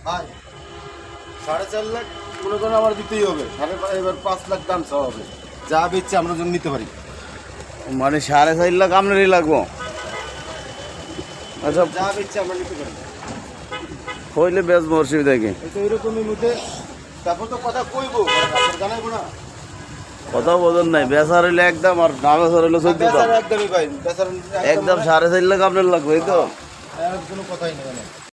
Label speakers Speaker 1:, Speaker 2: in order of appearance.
Speaker 1: ভাই 4.5 লাখ মনে করেন আমার দিতেই হবে, এবার 5 লাখ দাম চাওয়া হবে, যা বেচছে আমরা জন্য নিতে পারি।
Speaker 2: মানে 4.5 লাখ আপনারই লাগবো? আচ্ছা,
Speaker 1: যা বেচছে আমরা নিতে পারি।
Speaker 2: হইলে বেচবো, অসুবিধা কি?
Speaker 1: তো এরকমের মধ্যে তারপর তো কথা কইবো, জানাইবো না।
Speaker 2: কথা বোঝেন নাই, বেচার হইলে একদম, আর না বেচার হইলে 14 দাম।
Speaker 1: একদমই ভাই,
Speaker 2: একদম 4.5 লাখ আপনার লাগবে, এই তো?
Speaker 1: কোনো কথাই নেই।